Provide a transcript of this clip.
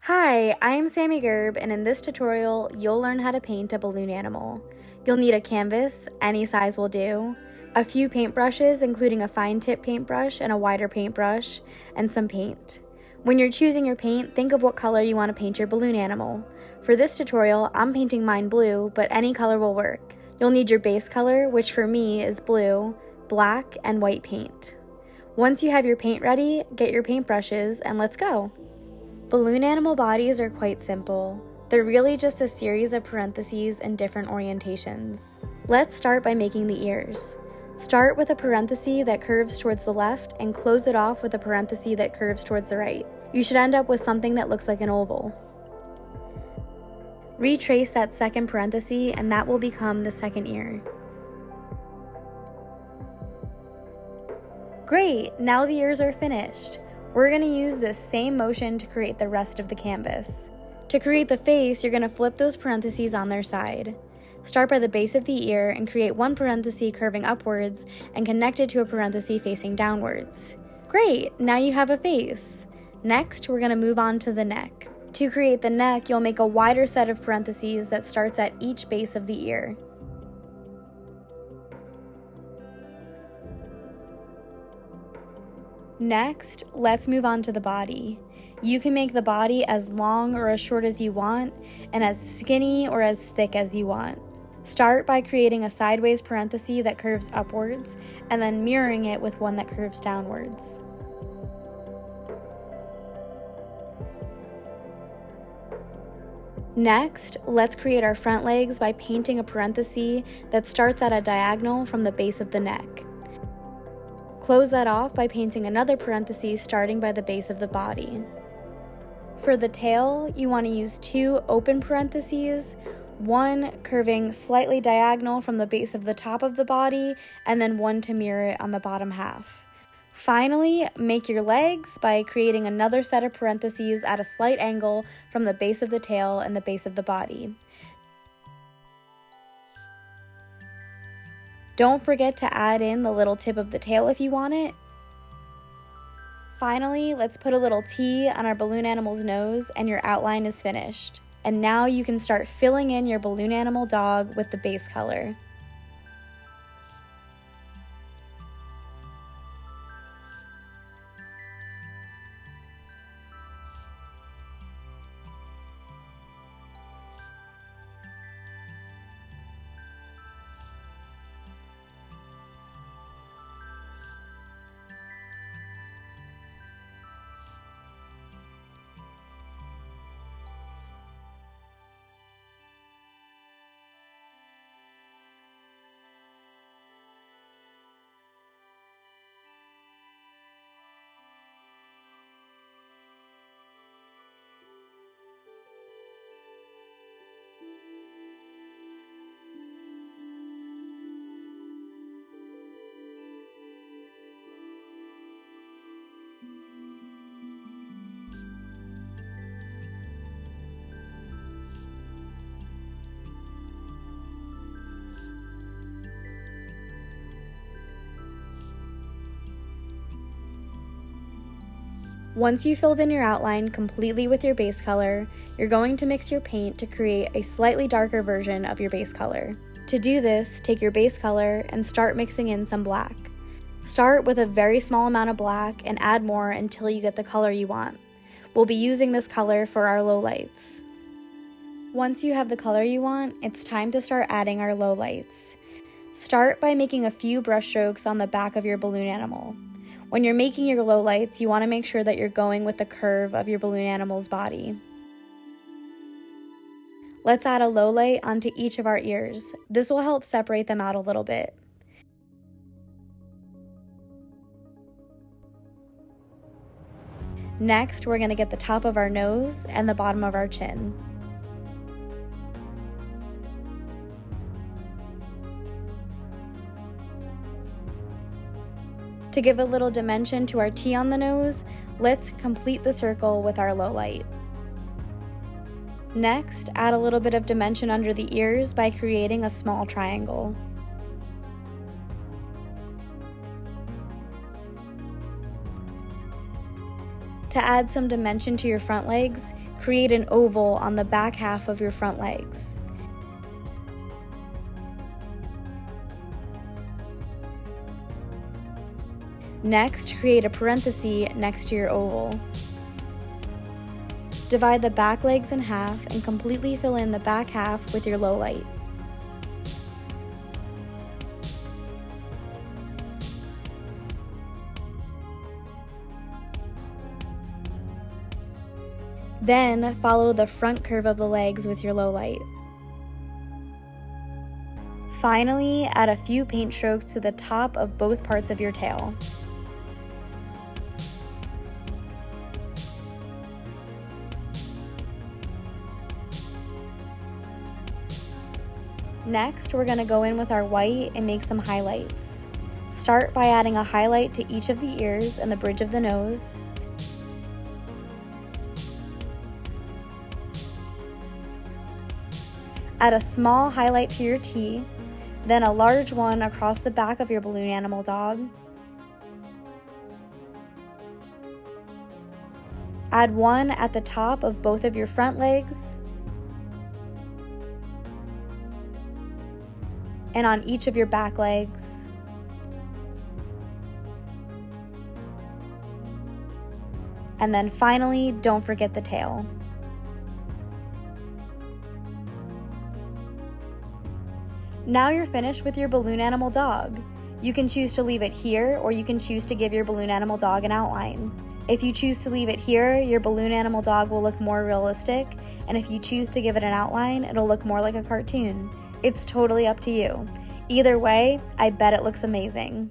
Hi, I'm Sammy Gerb, and in this tutorial, you'll learn how to paint a balloon animal. You'll need a canvas, any size will do, a few paintbrushes, including a fine tip paintbrush and a wider paintbrush, and some paint. When you're choosing your paint, think of what color you want to paint your balloon animal. For this tutorial, I'm painting mine blue, but any color will work. You'll need your base color, which for me is blue, black, and white paint. Once you have your paint ready, get your paintbrushes, and let's go! Balloon animal bodies are quite simple. They're really just a series of parentheses in different orientations. Let's start by making the ears. Start with a parenthesis that curves towards the left and close it off with a parenthesis that curves towards the right. You should end up with something that looks like an oval. Retrace that second parenthesis and that will become the second ear. Great! Now the ears are finished. We're going to use this same motion to create the rest of the canvas. To create the face, you're going to flip those parentheses on their side. Start by the base of the ear and create one parenthesis curving upwards and connect it to a parenthesis facing downwards. Great! Now you have a face. Next, we're going to move on to the neck. To create the neck, you'll make a wider set of parentheses that starts at each base of the ear. Next, let's move on to the body. You can make the body as long or as short as you want, and as skinny or as thick as you want. Start by creating a sideways parenthesis that curves upwards, and then mirroring it with one that curves downwards. Next, let's create our front legs by painting a parenthesis that starts at a diagonal from the base of the neck. Close that off by painting another parenthesis starting by the base of the body. For the tail, you want to use two open parentheses, one curving slightly diagonal from the base of the top of the body, and then one to mirror it on the bottom half. Finally, make your legs by creating another set of parentheses at a slight angle from the base of the tail and the base of the body. Don't forget to add in the little tip of the tail if you want it. Finally, let's put a little T on our balloon animal's nose and your outline is finished. And now you can start filling in your balloon animal dog with the base color. Once you've filled in your outline completely with your base color, you're going to mix your paint to create a slightly darker version of your base color. To do this, take your base color and start mixing in some black. Start with a very small amount of black and add more until you get the color you want. We'll be using this color for our lowlights. Once you have the color you want, it's time to start adding our lowlights. Start by making a few brush strokes on the back of your balloon animal. When you're making your lowlights, you want to make sure that you're going with the curve of your balloon animal's body. Let's add a lowlight onto each of our ears. This will help separate them out a little bit. Next, we're going to get the top of our nose and the bottom of our chin. To give a little dimension to our T on the nose, let's complete the circle with our lowlight. Next, add a little bit of dimension under the ears by creating a small triangle. To add some dimension to your front legs, create an oval on the back half of your front legs. Next, create a parenthesis next to your oval. Divide the back legs in half and completely fill in the back half with your low light. Then follow the front curve of the legs with your low light. Finally, add a few paint strokes to the top of both parts of your tail. Next, we're going to go in with our white and make some highlights. Start by adding a highlight to each of the ears and the bridge of the nose. Add a small highlight to your T, then a large one across the back of your balloon animal dog. Add one at the top of both of your front legs, and on each of your back legs. And then finally, don't forget the tail. Now you're finished with your balloon animal dog. You can choose to leave it here, or you can choose to give your balloon animal dog an outline. If you choose to leave it here, your balloon animal dog will look more realistic, and if you choose to give it an outline, it'll look more like a cartoon. It's totally up to you. Either way, I bet it looks amazing.